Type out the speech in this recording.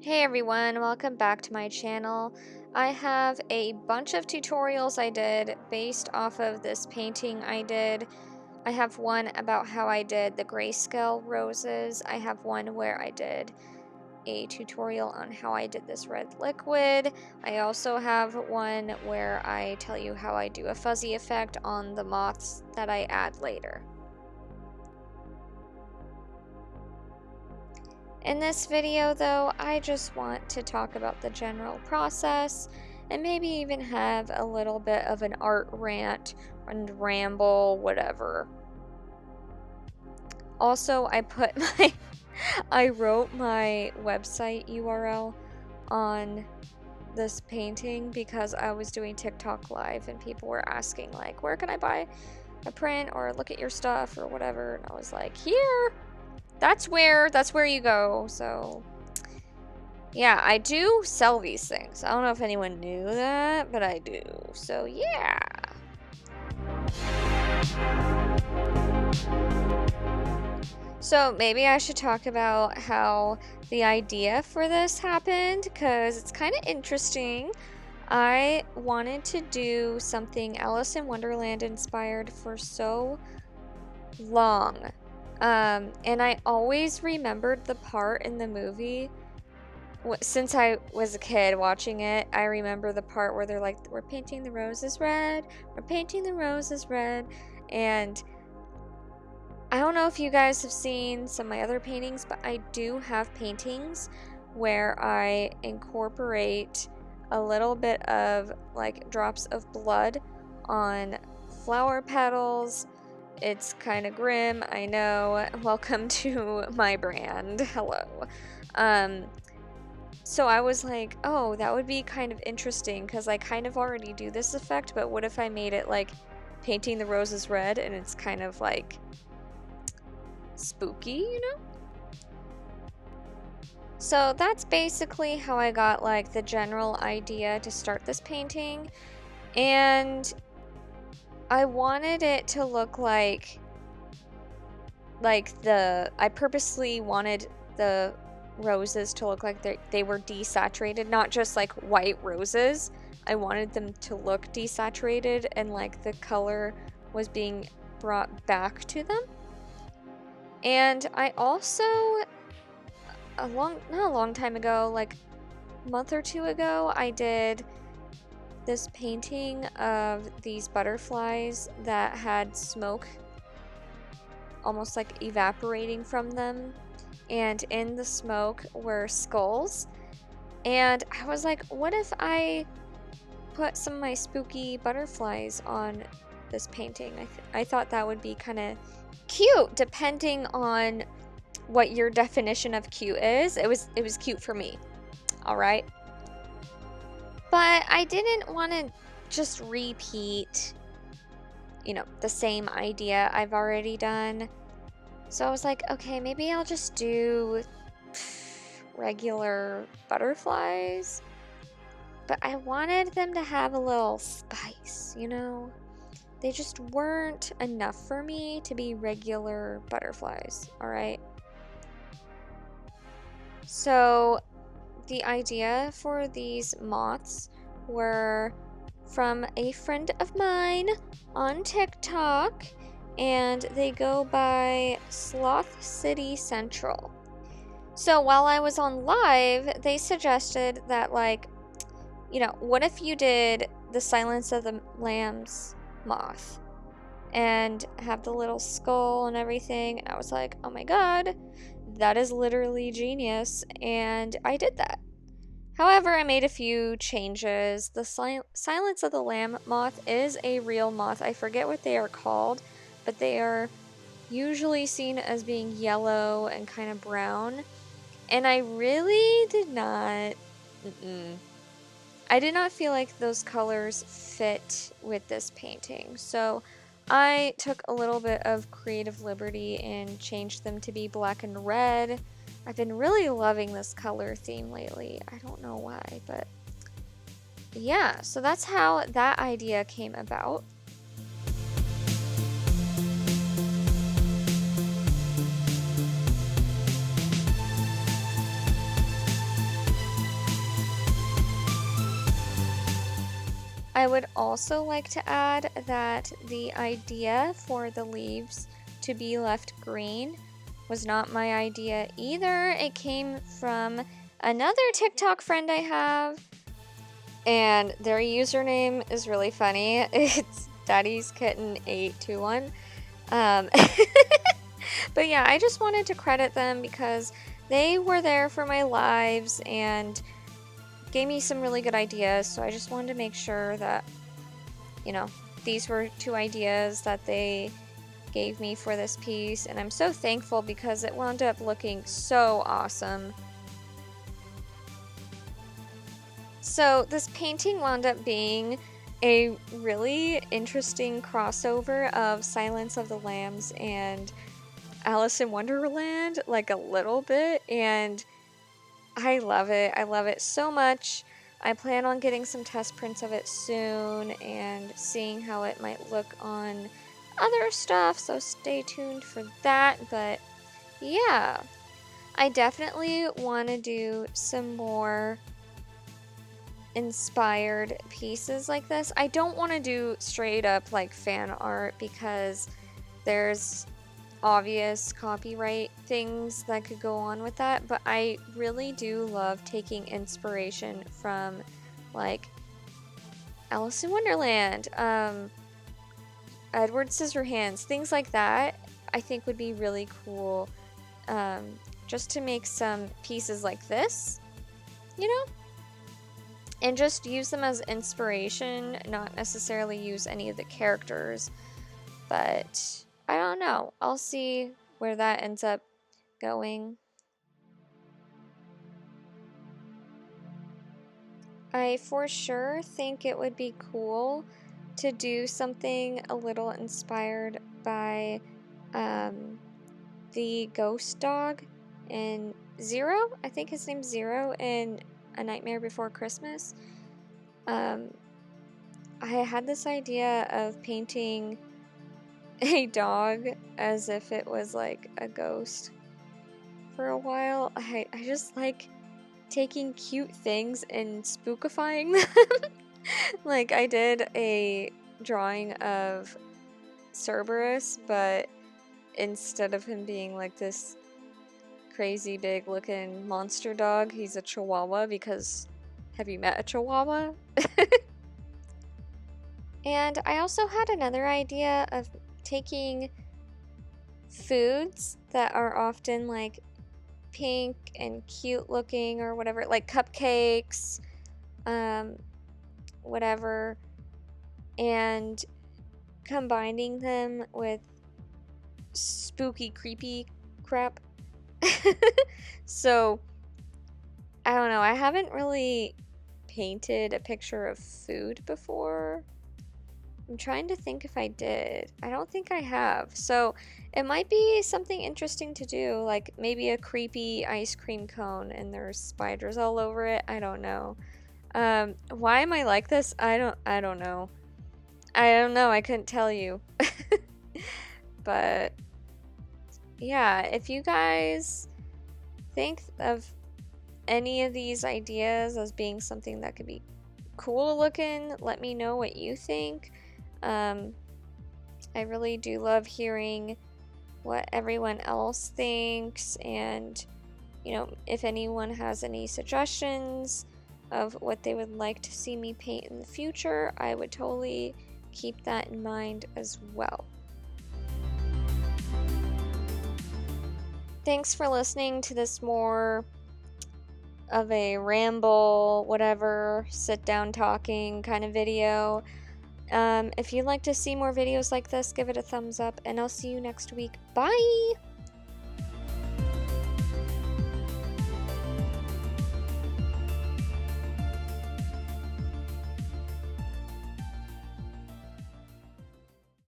Hey everyone, welcome back to my channel. I have a bunch of tutorials I did based off of this painting I did. I have one about how I did the grayscale roses. I have one where I did a tutorial on how I did this red liquid. I also have one where I tell you how I do a fuzzy effect on the moths that I add later. In this video though, I just want to talk about the general process and maybe even have a little bit of an art rant and ramble, whatever. Also, I wrote my website URL on this painting because I was doing TikTok live and people were asking like, where can I buy a print or look at your stuff or whatever, and I was like, here! That's where you go. So yeah, I do sell these things. I don't know if anyone knew that, but I do. So yeah. So maybe I should talk about how the idea for this happened, because it's kind of interesting. I wanted to do something Alice in Wonderland inspired for so long. And I always remembered the part in the movie, since I was a kid watching it, I remember the part where they're like, we're painting the roses red, we're painting the roses red, and I don't know if you guys have seen some of my other paintings, but I do have paintings where I incorporate a little bit of like drops of blood on flower petals. It's kind of grim, I know. Welcome to my brand. Hello. So I was like, oh, that would be kind of interesting because I kind of already do this effect, but what if I made it like painting the roses red and it's kind of like spooky, you know? So that's basically how I got like the general idea to start this painting, and I wanted it to look like I purposely wanted the roses to look like they were desaturated, not just like white roses. I wanted them to look desaturated and like the color was being brought back to them. And I also, not a long time ago, like a month or two ago, I did this painting of these butterflies that had smoke almost like evaporating from them, and in the smoke were skulls. And I was like, what if I put some of my spooky butterflies on this painting? I thought that would be kind of cute, depending on what your definition of cute is. It was cute for me. All right. But I didn't want to just repeat, you know, the same idea I've already done. So I was like, okay, maybe I'll just do regular butterflies. But I wanted them to have a little spice, you know? They just weren't enough for me to be regular butterflies, alright? So the idea for these moths were from a friend of mine on TikTok, and they go by Sloth City Central. So while I was on live, they suggested that, like, you know, what if you did the Silence of the Lambs moth and have the little skull and everything? And I was like, oh my god, that is literally genius, and I did that. However, I made a few changes. The Silence of the Lamb moth is a real moth. I forget what they are called, but they are usually seen as being yellow and kind of brown. And I really did not... I did not feel like those colors fit with this painting. So I took a little bit of creative liberty and changed them to be black and red. I've been really loving this color theme lately. I don't know why, but yeah, so that's how that idea came about. I would also like to add that the idea for the leaves to be left green was not my idea either. It came from another TikTok friend I have, and their username is really funny. It's Daddy's Kitten 821. But yeah, I just wanted to credit them because they were there for my lives and gave me some really good ideas. So I just wanted to make sure that, you know, these were 2 ideas that they gave me for this piece, and I'm so thankful because it wound up looking so awesome. So this painting wound up being a really interesting crossover of Silence of the Lambs and Alice in Wonderland, like a little bit, and I love it. I love it so much. I plan on getting some test prints of it soon and seeing how it might look on other stuff, so stay tuned for that. But yeah, I definitely want to do some more inspired pieces like this. I don't want to do straight up like fan art because there's obvious copyright things that could go on with that, but I really do love taking inspiration from like Alice in Wonderland, Edward Scissorhands, things like that. I think would be really cool, just to make some pieces like this, you know, and just use them as inspiration, not necessarily use any of the characters. But I don't know. I'll see where that ends up going. I for sure think it would be cool to do something a little inspired by the ghost dog in Zero. I think his name's Zero in A Nightmare Before Christmas. I had this idea of painting a dog as if it was like a ghost for a while. I just like taking cute things and spookifying them. Like I did a drawing of Cerberus, but instead of him being like this crazy big looking monster dog, he's a chihuahua because have you met a chihuahua? And I also had another idea of taking foods that are often like pink and cute looking or whatever, like cupcakes, whatever, and combining them with spooky, creepy crap. So, I don't know, I haven't really painted a picture of food before. I'm trying to think if I did. I don't think I have. So it might be something interesting to do, like maybe a creepy ice cream cone and there's spiders all over it. I don't know. Why am I like this? I don't know. I don't know. I couldn't tell you. But yeah, if you guys think of any of these ideas as being something that could be cool looking, let me know what you think. I really do love hearing what everyone else thinks, and you know, if anyone has any suggestions of what they would like to see me paint in the future, I would totally keep that in mind as well. Thanks for listening to this more of a ramble, whatever, sit down talking kind of video. If you'd like to see more videos like this, give it a thumbs up, and I'll see you next week. Bye!